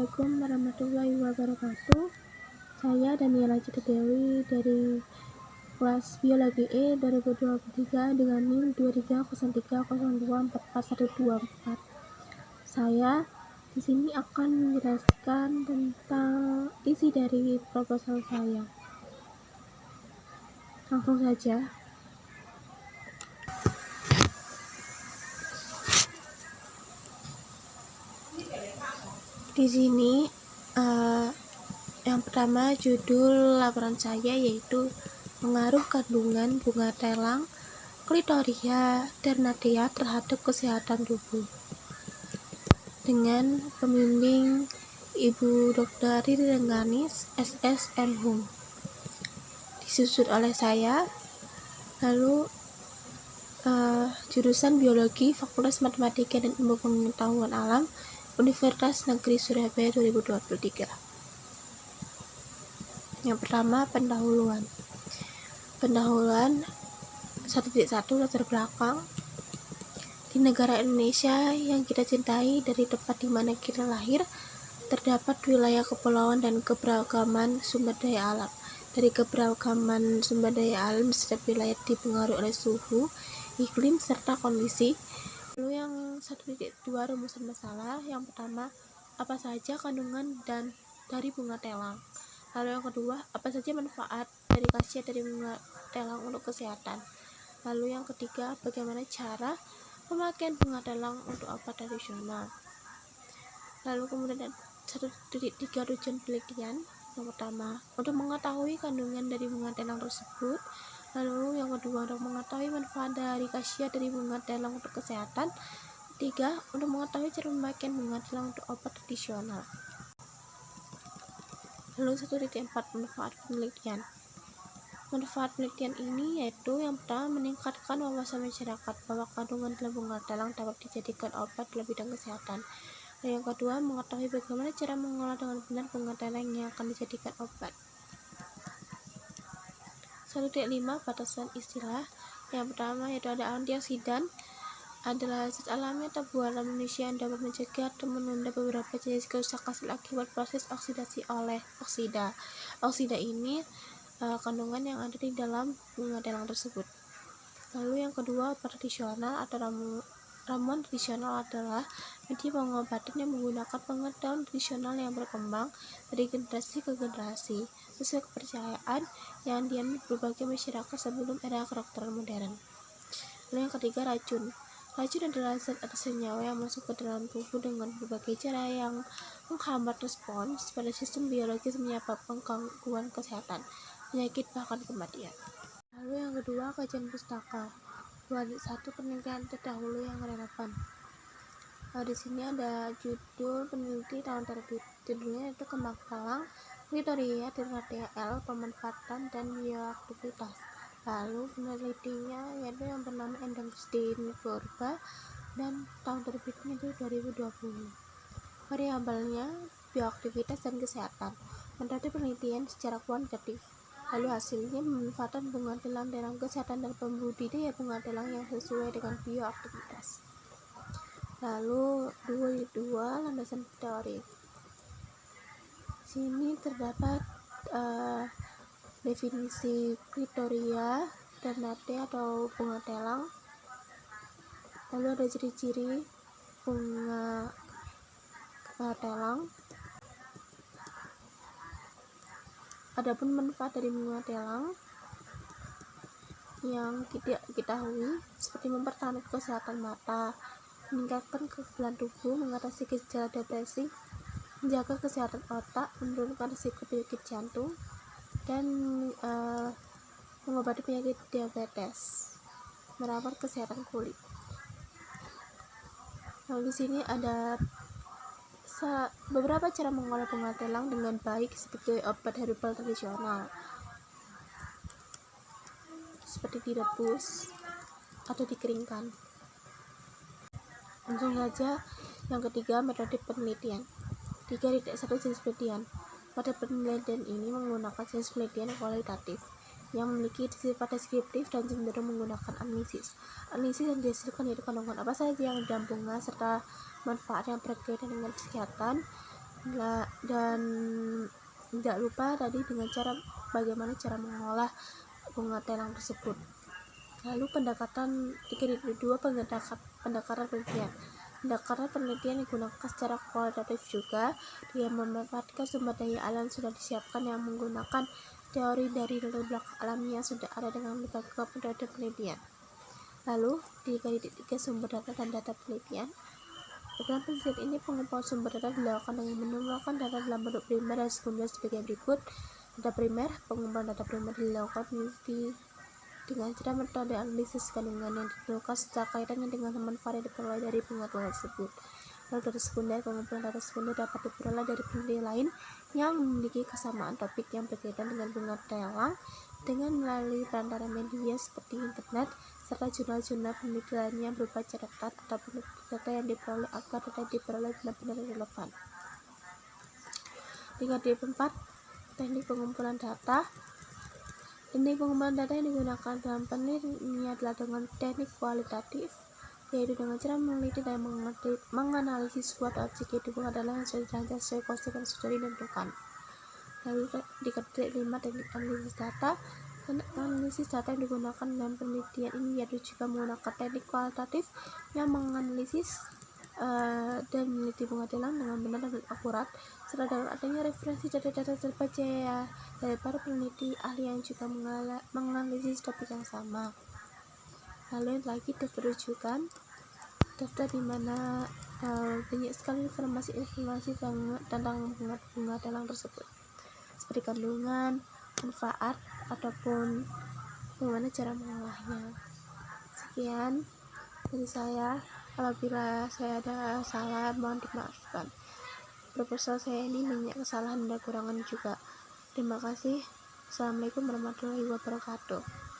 Assalamualaikum warahmatullahi wabarakatuh. Saya Daniela Citedewi dari kelas Biologi E 2023 dengan NIM 2303024414. Saya di sini akan menjelaskan tentang isi dari proposal saya. Langsung saja. Di sini yang pertama judul laporan saya yaitu pengaruh kandungan bunga telang, Clitoria, Ternatsia terhadap kesehatan tubuh. Dengan pembimbing Ibu Dr. Riri Rengganis, SS Hum. Disusun oleh saya. Lalu jurusan Biologi, Fakultas Matematika dan Ilmu Pengetahuan Alam, Universitas Negeri Surabaya 2023. Yang pertama, pendahuluan. Pendahuluan 1.1 latar belakang. Di negara Indonesia yang kita cintai, dari tempat di mana kita lahir, terdapat wilayah kepulauan dan keberagaman sumber daya alam. Dari keberagaman sumber daya alam, setiap wilayah dipengaruhi oleh suhu, iklim, serta kondisi. Lalu yang 1.2 rumusan masalah. Yang pertama, apa saja kandungan dan dari bunga telang. Lalu yang kedua, apa saja manfaat dari khasiat dari bunga telang untuk kesehatan. Lalu yang ketiga, bagaimana cara pemakaian bunga telang untuk obat tradisional. Lalu kemudian 1.3 tujuan penelitian. Yang pertama, untuk mengetahui kandungan dari bunga telang tersebut. Lalu yang kedua, untuk mengetahui manfaat dari khasiat dari bunga telang untuk kesehatan. Ketiga, untuk mengetahui cara pemakaian bunga telang untuk obat tradisional. Lalu 1.4 manfaat penelitian. Manfaat penelitian ini yaitu yang pertama, meningkatkan wawasan masyarakat bahwa kandungan dalam bunga telang dapat dijadikan obat dalam bidang kesehatan. Dan yang kedua, mengetahui bagaimana cara mengolah dengan benar bunga telang yang akan dijadikan obat. 1.5 batasan istilah. Yang pertama yaitu ada antioksidan, adalah zat alami atau buatan manusia yang dapat mencegah atau menunda beberapa jenis kerusakan sel akibat proses oksidasi oleh oksida. Oksida ini kandungan yang ada di dalam bunga telang tersebut. Lalu yang kedua, obat tradisional atau ramuan tradisional adalah media pengobatan yang menggunakan pengetahuan tradisional yang berkembang dari generasi ke generasi sesuai kepercayaan yang dianut berbagai masyarakat sebelum era kedokteran modern. Lalu yang ketiga, racun. Racun adalah zat atau senyawa yang masuk ke dalam tubuh dengan berbagai cara yang menghambat respons pada sistem biologis, menyebabkan gangguan kesehatan, penyakit, bahkan kematian. Lalu yang kedua, kajian pustaka. 1. Penelitian terdahulu yang relevan. Di sini ada judul peneliti tahun terbit. Judulnya itu kembang telang, Clitoria, Ternatsia L, pemanfaatan dan bioaktivitas. Lalu penelitinya yaitu yang bernama Endang Christine Purba dan tahun terbitnya itu 2020. Variabelnya bioaktivitas dan kesehatan. Metode penelitian secara kuantitatif. Lalu hasilnya pemanfaatan bunga telang dalam kesehatan dan pembudidaya bunga telang yang sesuai dengan bioaktivitas. Lalu 2 landasan teori. Sini terdapat definisi Clitoria, Ternatsia atau bunga telang. Lalu ada ciri-ciri bunga telang. Adapun manfaat dari bunga telang yang kita ketahui seperti mempertahankan kesehatan mata, meningkatkan kekebalan tubuh, mengatasi gejala depresi, menjaga kesehatan otak, menurunkan risiko penyakit jantung, dan mengobati penyakit diabetes, merawat kesehatan kulit. Lalu di sini ada beberapa cara mengolah bunga telang dengan baik sebagai obat herbal tradisional, seperti direbus atau dikeringkan. Langsung saja yang ketiga, metode penelitian. 3.1 jenis penelitian. Pada penelitian ini menggunakan jenis penelitian kualitatif yang memiliki sifat deskriptif dan cenderung menggunakan analisis. Analisis yang dihasilkan yaitu kandungan apa saja yang dalam bunga serta manfaat yang berkaitan dengan kesehatan, dan tidak lupa tadi dengan bagaimana cara mengolah bunga telang tersebut. Lalu pendekatan 3.2 pendekatan penelitian. Pendekatan penelitian digunakan secara kualitatif juga, dengan memanfaatkan sumber daya alam sudah disiapkan yang menggunakan teori dari latar belakang alami yang sudah ada dengan lembaga penelitian. Lalu 3.3 sumber data dan data penelitian. Dalam penelitian ini pengumpulan sumber data dilakukan dengan mengumpulkan data dalam bentuk primer dan sekunder sebagai berikut. Data primer, pengumpulan data primer dilakukan dengan cara metode analisis kandungan yang ditentukan secara kaitannya dengan teman varian diperoleh dari pengetahuan tersebut. Lalu data sekunder, pengumpulan data sekunder dapat diperoleh dari penelitian lain yang memiliki kesamaan topik yang berkaitan dengan bunga telang dengan melalui perantara media seperti internet serta jurnal-jurnal penelitian lainnya berupa catatan atau data yang diperoleh agar data yang diperoleh benar-benar relevan. 3.4 Teknik pengumpulan data. Teknik pengumpulan data yang digunakan dalam penelitian ini adalah dengan teknik kualitatif, yaitu dengan cara meneliti dan menganalisis suatu objek kehidupan adalah yang sudah dirancang sesuai konsep yang sudah ditentukan. Lalu 3.5 Teknik analisis data. Teknik analisis data yang digunakan dalam penelitian ini yaitu juga menggunakan teknik kualitatif yang menganalisis dan meneliti bunga telang dengan benar dan akurat, serta dengan adanya referensi data-data terpercaya dari para peneliti ahli yang juga menganalisis topik yang sama. Lalu lagi daftar rujukan, daftar di mana banyak sekali informasi tentang bunga telang tersebut, seperti kandungan, manfaat, ataupun bagaimana cara mengolahnya. Sekian dari saya. Apabila saya ada salah, mohon dimaafkan. Proposal saya ini banyak kesalahan dan kekurangan juga. Terima kasih. Assalamualaikum warahmatullahi wabarakatuh.